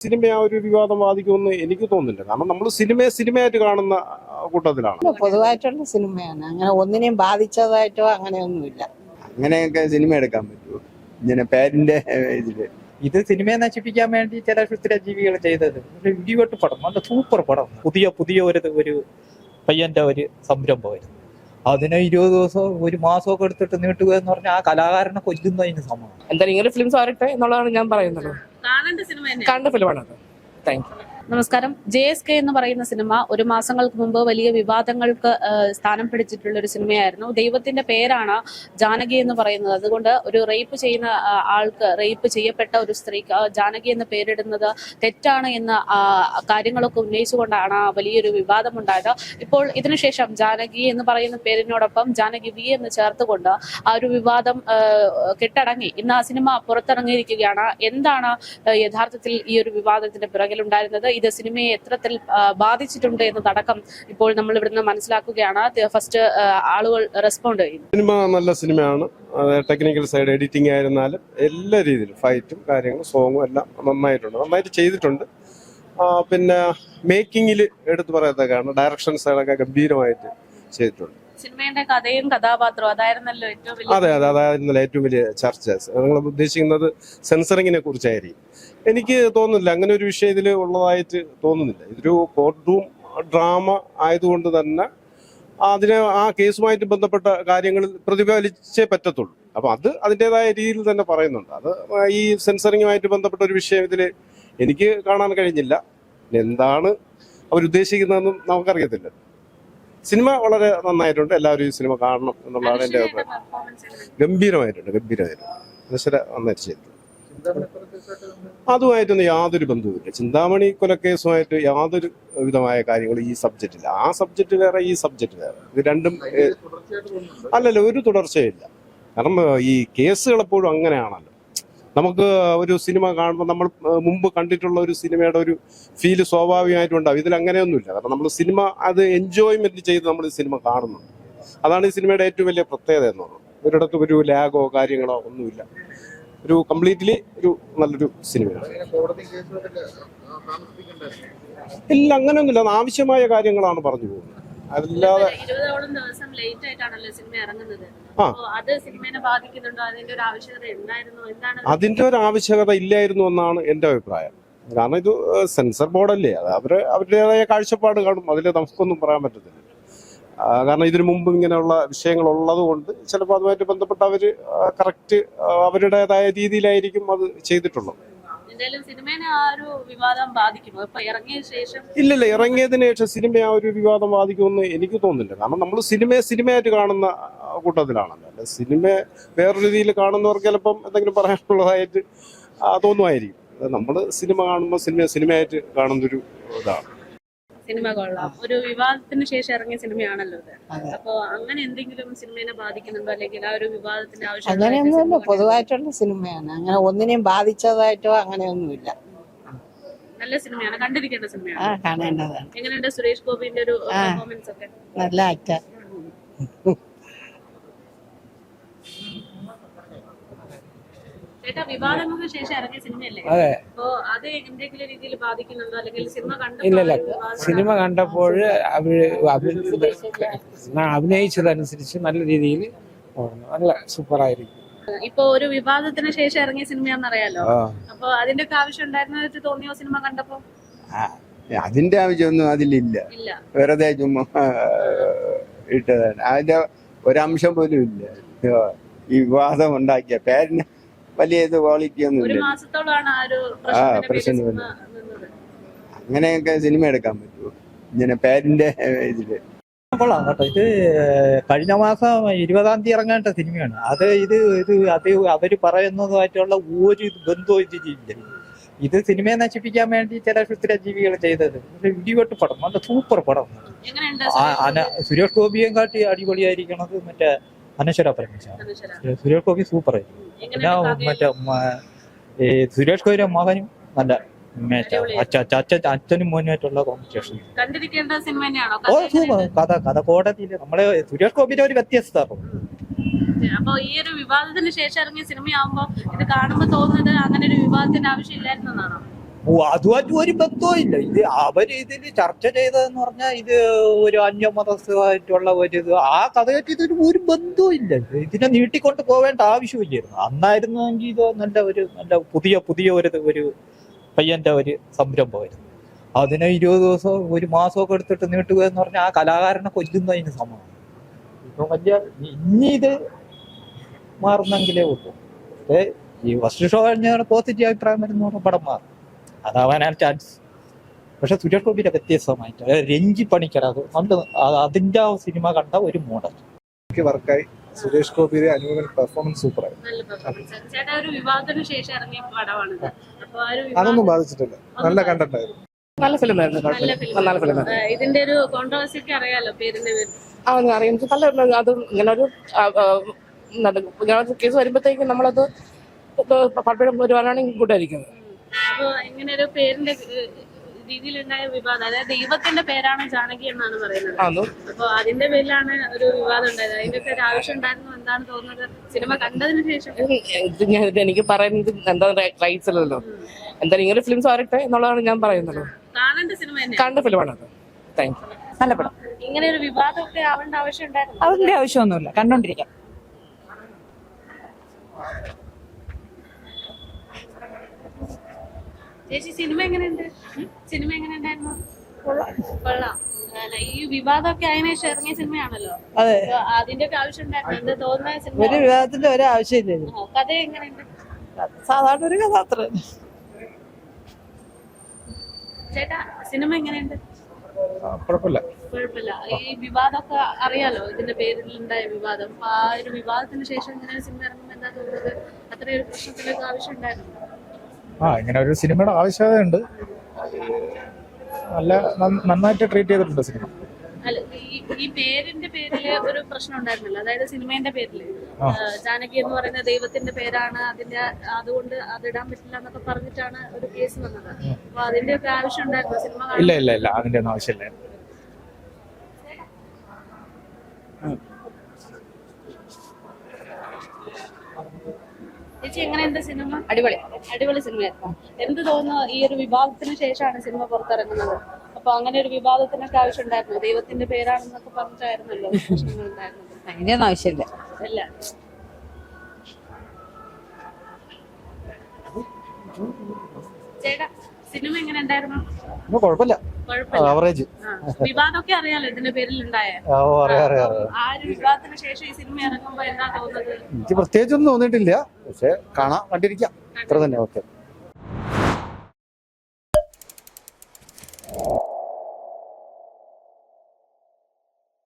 Cinema ആ ഒരു വിവാദം ബാധിക്കുമെന്ന് എനിക്ക് തോന്നുന്നില്ല. കാരണം നമ്മൾ സിനിമയായിട്ട് കാണുന്ന കൂട്ടത്തിലാണ്. പൊതുവായിട്ടുള്ള സിനിമയാണ്, അങ്ങനെ ഒന്നിനെയും ബാധിച്ചതായിട്ടോ അങ്ങനെയൊന്നുമില്ല. അങ്ങനെയൊക്കെ സിനിമ എടുക്കാൻ പറ്റുമോ ഇങ്ങനെ പേരിന്റെ ഇതില്? ഇത് സിനിമയെ നശിപ്പിക്കാൻ വേണ്ടി ചില ജീവികൾ ചെയ്തത്. ഇടിവെട്ട് പടം, നല്ല സൂപ്പർ പടം. പുതിയ ഒരു പയ്യന്റെ ഒരു സംരംഭമായിരുന്നു. അതിനെ 20 ദിവസം 1 മാസമൊക്കെ എടുത്തിട്ട് നീട്ടുക എന്ന് പറഞ്ഞാൽ ആ കലാകാരനെ കൊല്ലുന്നതിന് സമാനം. എന്തായാലും ഇങ്ങനെ ഫിലിംസ് വരട്ടെ എന്നുള്ളതാണ് ഞാൻ പറയുന്നത്. കണ്ട ഫിലിമാണ്. Thank you. നമസ്കാരം. JSK എന്ന് പറയുന്ന സിനിമ ഒരു മാസങ്ങൾക്ക് മുമ്പ് വലിയ വിവാദങ്ങൾക്ക് സ്ഥാനം പിടിച്ചിട്ടുള്ള ഒരു സിനിമയായിരുന്നു. ദൈവത്തിന്റെ പേരാണ് ജാനകി എന്ന് പറയുന്നത്. അതുകൊണ്ട് ഒരു റേപ്പ് ചെയ്യുന്ന ആൾക്ക്, റേപ്പ് ചെയ്യപ്പെട്ട ഒരു സ്ത്രീക്ക് ജാനകി എന്ന് പേരിടുന്നത് തെറ്റാണ് എന്ന കാര്യങ്ങളൊക്കെ ഉന്നയിച്ചുകൊണ്ടാണ് വലിയൊരു വിവാദമുണ്ടായത്. ഇപ്പോൾ ഇതിനുശേഷം ജാനകി എന്ന് പറയുന്ന പേരിനോടൊപ്പം ജാനകി V എന്ന് ചേർത്തുകൊണ്ട് ആ ഒരു വിവാദം കെട്ടടങ്ങി ഇന്ന് ആ സിനിമ പുറത്തിറങ്ങിയിരിക്കുകയാണ്. എന്താണ് യഥാർത്ഥത്തിൽ ഈ ഒരു വിവാദത്തിന്റെ പിറകിലുണ്ടായിരുന്നത്, ഇത് സിനിമയെ എത്രത്തിൽ ബാധിച്ചിട്ടുണ്ട് എന്നതടക്കം ഇപ്പോൾ നമ്മൾ ഇവിടുന്ന് മനസ്സിലാക്കുകയാണ്. ഫസ്റ്റ് ആളുകൾ റെസ്പോണ്ട് ചെയ്യുന്നു. സിനിമ നല്ല സിനിമയാണ്. ടെക്നിക്കൽ സൈഡ്, എഡിറ്റിംഗ് ആയിരുന്നാലും എല്ലാ രീതിയിലും ഫൈറ്റും കാര്യങ്ങളും സോങ്ങും എല്ലാം നന്നായിട്ട് ചെയ്തിട്ടുണ്ട്. പിന്നെ മേക്കിങ്ങിൽ എടുത്തു പറയത്തക്കാണ്. ഡയറക്ഷൻ സൈഡൊക്കെ ഗംഭീരമായിട്ട് ചെയ്തിട്ടുണ്ട്. സിനിമയുടെ കഥയും കഥാപാത്രവും അതായിരുന്നല്ലോ ഏറ്റവും വലിയ. അതായിരുന്നല്ലോ ഏറ്റവും വലിയ ചർച്ച. നിങ്ങൾ ഉദ്ദേശിക്കുന്നത് സെൻസറിങ്ങിനെ കുറിച്ചായിരിക്കും. എനിക്ക് തോന്നുന്നില്ല അങ്ങനെ ഒരു വിഷയം ഇതിൽ ഉള്ളതായിട്ട് തോന്നുന്നില്ല. ഇതൊരു കോർട്ട് റൂം ഡ്രാമ ആയതുകൊണ്ട് തന്നെ ആ കേസുമായിട്ട് ബന്ധപ്പെട്ട കാര്യങ്ങളിൽ പ്രതിഫലിച്ചേ പറ്റത്തുള്ളൂ. അപ്പൊ അതിൻ്റെതായ രീതിയിൽ തന്നെ പറയുന്നുണ്ട്. അത് ഈ സെൻസറിങ്ങുമായിട്ട് ബന്ധപ്പെട്ട ഒരു വിഷയം ഇതിൽ എനിക്ക് കാണാൻ കഴിഞ്ഞില്ല. എന്താണ് അവരുദ്ദേശിക്കുന്നതെന്നും നമുക്കറിയത്തില്ല. സിനിമ വളരെ നന്നായിട്ടുണ്ട്. എല്ലാവരും ഈ സിനിമ കാണണം എന്നുള്ളതാണ് എൻ്റെ അഭിപ്രായം. ഗംഭീരമായിട്ടുണ്ട്. നശ്വര നന്നായിട്ട് ചെയ്തിട്ടുണ്ട്. അതുമായിട്ടൊന്നും യാതൊരു ബന്ധവുമില്ല. ചിന്താമണി കൊലക്കേസുമായിട്ട് യാതൊരു വിധമായ കാര്യങ്ങൾ ഈ സബ്ജക്റ്റില്ല. ആ സബ്ജക്റ്റ് വേറെ, ഈ സബ്ജക്റ്റ് വേറെ. ഇത് രണ്ടും അല്ലല്ലോ, ഒരു തുടർച്ചയില്ല. കാരണം ഈ കേസുകൾ എപ്പോഴും അങ്ങനെയാണല്ലോ. നമുക്ക് ഒരു സിനിമ കാണുമ്പോൾ നമ്മൾ മുമ്പ് കണ്ടിട്ടുള്ള ഒരു സിനിമയുടെ ഒരു ഫീല് സ്വാഭാവികമായിട്ടും ഉണ്ടാവും. ഇതിൽ അങ്ങനെയൊന്നുമില്ല. കാരണം നമ്മൾ സിനിമ അത് എൻജോയ്മെന്റ് ചെയ്ത് നമ്മൾ ഈ സിനിമ കാണുന്നുണ്ട്. അതാണ് ഈ സിനിമയുടെ ഏറ്റവും വലിയ പ്രത്യേകത എന്ന് പറയുന്നത്. ഒരിടത്തും ഒരു ലാഗോ കാര്യങ്ങളോ ഒന്നുമില്ല. ഒരു കംപ്ലീറ്റ്ലി ഒരു നല്ലൊരു സിനിമയാണ്. ഇല്ല, അങ്ങനെയൊന്നുമില്ല. ആവശ്യമായ കാര്യങ്ങളാണ് പറഞ്ഞു പോകുന്നത്. അല്ലാതെ 20ഓളം ദിവസം ലേറ്റ് ആയിട്ടാണല്ലോ സിനിമ ഇറങ്ങുന്നത്. അത് സിനിമയെ ബാധിക്കുന്നുണ്ടോ? അതിന്റെ ഒരു ആവശ്യകത ഉണ്ടായിരുന്നു? എന്താണ് അതിന്റെ ഒരു ആവശ്യകത ഇല്ലായിരുന്നു എന്നാണ് എന്റെ അഭിപ്രായം. കാരണം ഇത് സെൻസർ ബോർഡല്ലേ, അത് അവരുടേതായ കാഴ്ചപ്പാട് കാണും. അതിൽ നമുക്കൊന്നും പറയാൻ പറ്റത്തില്ല. കാരണം ഇതിനു മുമ്പ് ഇങ്ങനെയുള്ള വിഷയങ്ങൾ ഉള്ളത് കൊണ്ട് ചിലപ്പോൾ അതുമായിട്ട് ബന്ധപ്പെട്ട് അവർ കറക്റ്റ് അവരുടേതായ രീതിയിലായിരിക്കും അത് ചെയ്തിട്ടുള്ളത്. ഇല്ലില്ല, ഇറങ്ങിയതിനു ശേഷം സിനിമ ആ ഒരു വിവാദം ബാധിക്കുമെന്ന് എനിക്ക് തോന്നുന്നില്ല. കാരണം നമ്മൾ സിനിമയായിട്ട് കാണുന്ന കൂട്ടത്തിലാണല്ലോ. അല്ല, സിനിമ വേറൊരു രീതിയിൽ കാണുന്നവർക്ക് ചിലപ്പം എന്തെങ്കിലും പറയാനുള്ളതായിട്ട് തോന്നുമായിരിക്കും. നമ്മൾ സിനിമ കാണുമ്പോൾ സിനിമയായിട്ട് കാണുന്നൊരു ഇതാണ്. സിനിമ കൊള്ളാം. ഒരു വിവാദത്തിന് ശേഷം ഇറങ്ങിയ സിനിമയാണല്ലോ ഇത്. അപ്പൊ അങ്ങനെ എന്തെങ്കിലും സിനിമയെ ബാധിക്കുന്നുണ്ടോ, അല്ലെങ്കിൽ ആ ഒരു വിവാദത്തിന്റെ ആവശ്യം? അങ്ങനെയൊന്നുമില്ല, പൊതുവായിട്ടുള്ള സിനിമയാണ്, അങ്ങനെ ഒന്നിനെയും ബാധിച്ചതായിട്ടോ അങ്ങനെയൊന്നുമില്ല. നല്ല സിനിമയാണ്, കണ്ടിരിക്കേണ്ട സിനിമയാണ്, കാണേണ്ടതാണ്. എങ്ങനെയുണ്ട് സുരേഷ് ഗോപിന്റെ ഒരു പെർഫോമൻസ് ഒക്കെ? നല്ല ആക്ടർ. വിവാദങ്ങൾക്ക് ശേഷം ഇറങ്ങിയ സിനിമയല്ലേ? അപ്പോ അത് എന്തെങ്കിലും രീതിയിൽ ബാധിക്കുന്നുണ്ടോ, അല്ലെങ്കിൽ സിനിമ ഇല്ലല്ല, സിനിമ കണ്ടപ്പോൾ അഭിനയിച്ചതനുസരിച്ച് നല്ല രീതിയിൽ നല്ല സൂപ്പറായിരിക്കും. ഇപ്പൊ ഒരു വിവാദത്തിന് ശേഷം ഇറങ്ങിയ സിനിമയാണെന്നറിയാലോ. അപ്പൊ അതിന്റെ ഒക്കെ ആവശ്യം ഉണ്ടായിരുന്നത് തോന്നിയോ സിനിമ കണ്ടപ്പോ? അതിന്റെ ആവശ്യമൊന്നും അതിലില്ല. വെറുതെ ചുമ്മാ ഇട്ടതാണ്. അതിന്റെ ഒരംശം പോലും ഇല്ല. ഈ വിവാദം ഉണ്ടാക്കിയ പേരിന് വലിയ ക്വാളിറ്റി ഒന്നും ഇല്ല. പ്രശ്നം അങ്ങനെയൊക്കെ സിനിമ എടുക്കാൻ പറ്റുമോ ഇങ്ങനെ പേരിന്റെ ഇതില്? കൊള്ളാം കേട്ടോ. ഇത് കഴിഞ്ഞ മാസം 20-ാം തീയതി ഇറങ്ങേണ്ട സിനിമയാണ്. അത് അവര് പറയുന്നതുമായിട്ടുള്ള ഒരു ബന്ധവും ഇതില്ല. ഇത് സിനിമയെ നശിപ്പിക്കാൻ വേണ്ടി ചില ജീവികൾ ചെയ്തത്. ഇടിവെട്ട് പടം, നല്ല സൂപ്പർ പടം. സുരേഷ് ഗോപിയെ കാട്ടി അടിപൊളിയായിരിക്കണത് മറ്റേ അനശ്വര പരമേശ്വരൻ. സുരേഷ് ഗോപി സൂപ്പർ ആയിരിക്കും. പിന്നെ മറ്റേ സുരേഷ് ഗോപിയുടെ മകനും നല്ല അച്ഛനും മോനുമായിട്ടുള്ള കോമ്പറ്റീഷൻ. കഥ കോടതിയില് നമ്മളെ സുരേഷ് ഗോപിയുടെ ഒരു വ്യത്യസ്തത. അപ്പൊ ഈ ഒരു വിവാദത്തിന് ശേഷം ഇറങ്ങിയ സിനിമയാകുമ്പോ ഇത് കാണുമ്പോ തോന്നുന്നത് അങ്ങനെ ഒരു വിവാദത്തിന്റെ ആവശ്യം ഇല്ലായിരുന്നാണോ? അതുമായിട്ട് ഒരു ബന്ധവും ഇല്ല. ഇത് അവര് ഇതിൽ ചർച്ച ചെയ്തതെന്ന് പറഞ്ഞാൽ ഇത് ഒരു അന്യമതസ്ഥമായിട്ടുള്ള ഒരു ഇത് ആ കഥയായിട്ട് ഇതൊരു ഒരു ബന്ധവും ഇല്ല. ഇതിനെ നീട്ടിക്കൊണ്ട് പോവേണ്ട ആവശ്യമില്ലായിരുന്നു. അന്നായിരുന്നെങ്കിൽ ഇത് നല്ല പുതിയ ഒരു പയ്യന്റെ ഒരു സംരംഭമായിരുന്നു. അതിനെ 20 ദിവസം ഒരു മാസമൊക്കെ എടുത്തിട്ട് നീട്ടുക എന്ന് പറഞ്ഞാൽ ആ കലാകാരനെ കൊല്ലുന്നതിന് സമമാണ്. ഇപ്പൊ ഇനി ഇത് മാറുന്നെങ്കിലേ ഉള്ളൂ. ഈ ഫസ്റ്റ് ഷോ കഴിഞ്ഞാൽ പോസിറ്റീവ് അഭിപ്രായം വരുന്ന പടം മാറും, അതാവാനാണ് ചാൻസ്. പക്ഷെ സുരേഷ് ഗോപിയുടെ വ്യത്യസ്തമായിട്ട് രഞ്ജി പണിക്കർ അത് അതിന്റെ ആ സിനിമ കണ്ട ഒരു മോഡൽ വർക്കായി. സുരേഷ് ഗോപിയുടെ അനുപമൻ പെർഫോമൻസ് സൂപ്പറായി. ചേട്ടാ ഒരു വിവാദത്തിന് ശേഷം ഇറങ്ങിയ പടമാണ്. അതൊന്നും ബാധിച്ചിട്ടില്ല, നല്ല കണ്ടന്റ് ആയിരുന്നു. നല്ല ഫിലിമായിരുന്നു. നല്ല ഫിലിം. ഇതിന്റെ ഒരു കോൺട്രവേഴ്സി ഒക്കെ അറിയാലോ പേരിന്റെ പേര്. അറിയാം. നല്ല അത് ഇങ്ങനെ ഒരു കേസ് വരുമ്പോഴത്തേക്കും നമ്മളത് പലപ്പോഴും വരുവാനാണെങ്കിൽ ഗുഡായിരിക്കും. അപ്പൊ ഇങ്ങനെ ഒരു പേരിന്റെ രീതിയിലുണ്ടായ വിവാദം, അതായത് ദൈവത്തിന്റെ പേരാണ് ജാനകി എന്നാണ് പറയുന്നത്. അപ്പൊ അതിന്റെ പേരിലാണ് ഒരു വിവാദം ഉണ്ടായത്. അതിന്റെ ഒക്കെ ഒരു ആവശ്യം ഉണ്ടായിരുന്നു എന്താണ് തോന്നുന്നത് സിനിമ കണ്ടതിന് ശേഷം? എനിക്ക് പറയുന്നത് എന്താ റൈറ്റ്സ് അല്ലല്ലോ. എന്തായാലും ഇങ്ങനെ ഫിലിംസ് വരട്ടെ എന്നുള്ളതാണ് ഞാൻ പറയുന്നത്. കാണേണ്ട സിനിമ തന്നെ, കണ്ട ഫിലിമാണത്. Thank you. നല്ല പടം. ഇങ്ങനെ ഒരു വിവാദമൊക്കെ ആവേണ്ട ആവശ്യം ഉണ്ടായിരുന്നു? അതിന്റെ ആവശ്യമൊന്നുമില്ല, കണ്ടോണ്ടിരിക്കാം. ചേച്ചി സിനിമ എങ്ങനെയുണ്ട്? സിനിമ എങ്ങനെയുണ്ടായിരുന്നു? കൊള്ളാം. ഈ വിവാദമൊക്കെ അതിന് ശേഷം ഇറങ്ങിയ സിനിമയാണല്ലോ. അതെ, അതിന്റെ ഒക്കെ ആവശ്യം ഉണ്ടായിരുന്നു? എന്താ തോന്നുന്ന ഒരു സിനിമ? വിവാദത്തിന്റെ ഒരു ആവശ്യമില്ല. കഥ എങ്ങനെയുണ്ട്? സാധാരണ ഒരു കഥ അത്ര. ചേട്ടാ സിനിമ എങ്ങനെയുണ്ട്? കുഴപ്പമില്ല. കുഴപ്പമില്ല. ഈ വിവാദമൊക്കെ അറിയാലോ, ഇതിന്റെ പേരിലുണ്ടായ വിവാദം. ആ ഒരു വിവാദത്തിന് ശേഷം ഇങ്ങനെ ഒരു സിനിമ ഇറങ്ങുമ്പോൾ എന്താ തോന്നുന്നത്? അത്രയൊരു പ്രശ്നത്തിലൊക്കെ ആവശ്യം ഉണ്ടായിരുന്നു? ഇങ്ങനെ ഒരു സിനിമയുടെ ആവശ്യകതയുണ്ട്. നന്നായിട്ട് ട്രീറ്റ് ചെയ്തിട്ടുണ്ട് സിനിമ. അല്ല, ഈ പേരിന്റെ പേരില് ഒരു പ്രശ്നം ഉണ്ടായിരുന്നല്ലോ, അതായത് സിനിമേന്റെ പേരില് ജാനകി എന്ന് പറയുന്ന ദൈവത്തിന്റെ പേരാണ്, അതുകൊണ്ട് അതിടാൻ പറ്റില്ല എന്നൊക്കെ പറഞ്ഞിട്ടാണ് ഒരു കേസ് വന്നത്. അപ്പൊ അതിന്റെ ഒക്കെ ആവശ്യം ഉണ്ടായിരുന്നു സിനിമ? ഇല്ല, അതിന്റെ ഒന്നും ആവശ്യമില്ല. ചേച്ചി എങ്ങനെയുണ്ട് സിനിമ? അടിപൊളി സിനിമയായിരുന്നു. എന്ത് തോന്നുന്നു ഈ ഒരു വിവാദത്തിന് ശേഷമാണ് സിനിമ പുറത്തിറങ്ങുന്നത്? അപ്പൊ അങ്ങനെ ഒരു വിവാദത്തിനൊക്കെ ആവശ്യം ഉണ്ടായിരുന്നു? ദൈവത്തിന്റെ പേരാണെന്നൊക്കെ പറഞ്ഞിട്ടായിരുന്നല്ലോ പ്രശ്നങ്ങൾ ഉണ്ടായിരുന്നത്. അതിന്റെയൊന്നും ആവശ്യമില്ല. അല്ല, ചേട്ടാ സിനിമ എങ്ങനെ ഉണ്ടായിരുന്നു? കുഴപ്പമില്ല, ആവറേജ്. വിവാദമൊക്കെ അറിയാലോ ഇതിന്റെ പേരിൽ ഉണ്ടായ. ആ ഒരു വിവാദത്തിന് ശേഷം ഈ സിനിമ ഇറങ്ങുമ്പോ എന്താ തോന്നുന്നത്? എനിക്ക് പ്രത്യേകിച്ചൊന്നും തോന്നിയിട്ടില്ല, പക്ഷെ കണ്ടിരിക്കാം, അത്ര തന്നെ. ഓക്കെ.